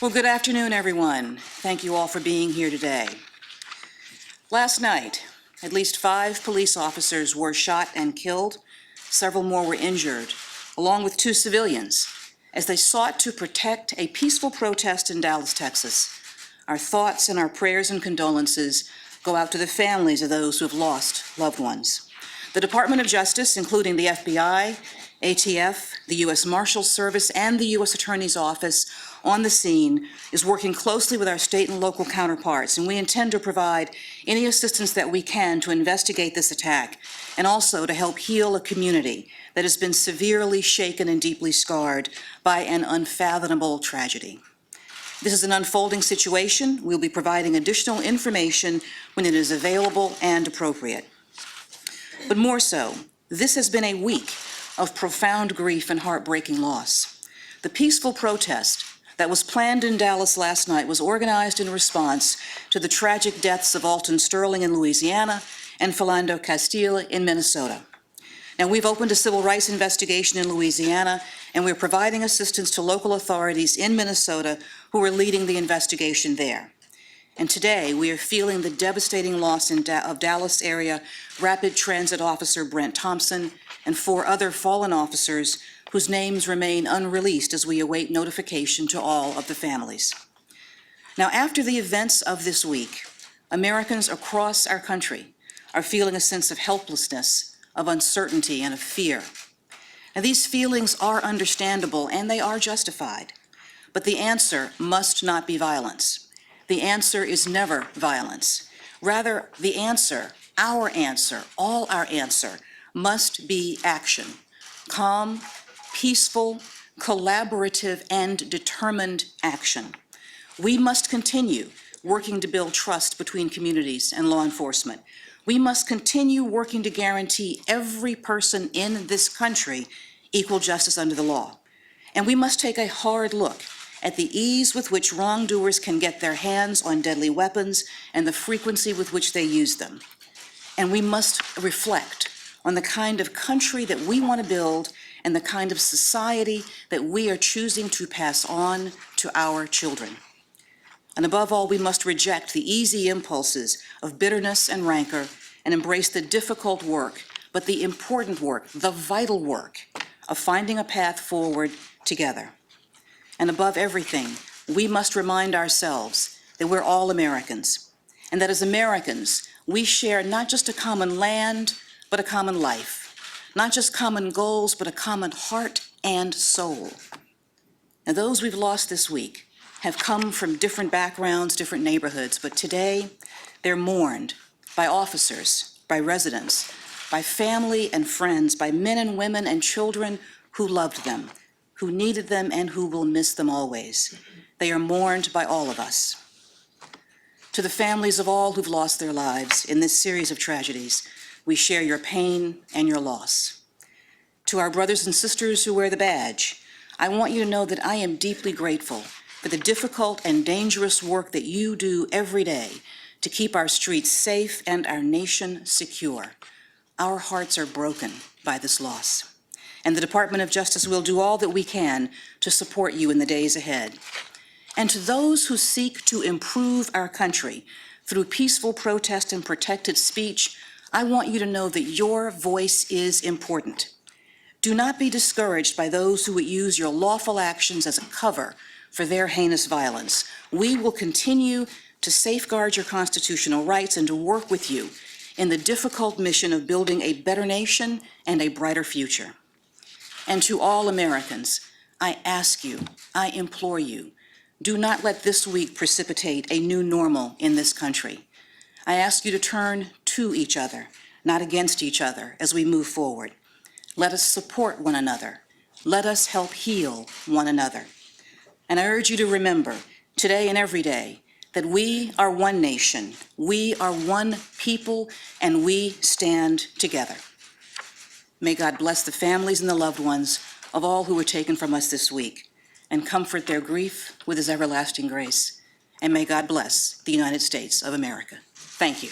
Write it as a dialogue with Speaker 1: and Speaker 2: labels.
Speaker 1: Well, good afternoon, everyone. Thank you all for being here today. Last night, at least 5 police officers were shot and killed. Several more were injured, along with 2 civilians, as they sought to protect a peaceful protest in Dallas, Texas. Our thoughts and our prayers and condolences go out to the families of those who have lost loved ones. The Department of Justice, including the FBI, ATF, the U.S. Marshals Service, and the U.S. Attorney's Office on the scene, is working closely with our state and local counterparts, and we intend to provide any assistance that we can to investigate this attack and also to help heal a community that has been severely shaken and deeply scarred by an unfathomable tragedy. This is an unfolding situation. We'll be providing additional information when it is available and appropriate. But more so, this has been a week of profound grief and heartbreaking loss. The peaceful protest that was planned in Dallas last night was organized in response to the tragic deaths of Alton Sterling in Louisiana and Philando Castile in Minnesota. Now, we've opened a civil rights investigation in Louisiana, and we're providing assistance to local authorities in Minnesota who are leading the investigation there. And today, we are feeling the devastating loss of Dallas area Rapid Transit Officer Brent Thompson and 4 other fallen officers whose names remain unreleased as we await notification to all of the families. Now, after the events of this week, Americans across our country are feeling a sense of helplessness, of uncertainty, and of fear. Now, these feelings are understandable and they are justified, but the answer must not be violence. The answer is never violence. Rather, the answer, our answer, all our answer, must be action. Calm, peaceful, collaborative, and determined action. We must continue working to build trust between communities and law enforcement. We must continue working to guarantee every person in this country equal justice under the law. And we must take a hard look at the ease with which wrongdoers can get their hands on deadly weapons and the frequency with which they use them. And we must reflect on the kind of country that we want to build and the kind of society that we are choosing to pass on to our children. And above all, we must reject the easy impulses of bitterness and rancor and embrace the difficult work, but the important work, the vital work of finding a path forward together. And above everything, we must remind ourselves that we're all Americans, and that as Americans, we share not just a common land, but a common life, not just common goals, but a common heart and soul. And those we've lost this week have come from different backgrounds, different neighborhoods, but today they're mourned by officers, by residents, by family and friends, by men and women and children who loved them, who needed them, and who will miss them always. They are mourned by all of us. To the families of all who've lost their lives in this series of tragedies, we share your pain and your loss. To our brothers and sisters who wear the badge, I want you to know that I am deeply grateful for the difficult and dangerous work that you do every day to keep our streets safe and our nation secure. Our hearts are broken by this loss, and the Department of Justice will do all that we can to support you in the days ahead. And to those who seek to improve our country through peaceful protest and protected speech, I want you to know that your voice is important. Do not be discouraged by those who would use your lawful actions as a cover for their heinous violence. We will continue to safeguard your constitutional rights and to work with you in the difficult mission of building a better nation and a brighter future. And to all Americans, I ask you, I implore you, do not let this week precipitate a new normal in this country. I ask you to turn to each other, not against each other, as we move forward. Let us support one another. Let us help heal one another. And I urge you to remember, today and every day, that we are one nation, we are one people, and we stand together. May God bless the families and the loved ones of all who were taken from us this week, and comfort their grief with his everlasting grace. And may God bless the United States of America. Thank you.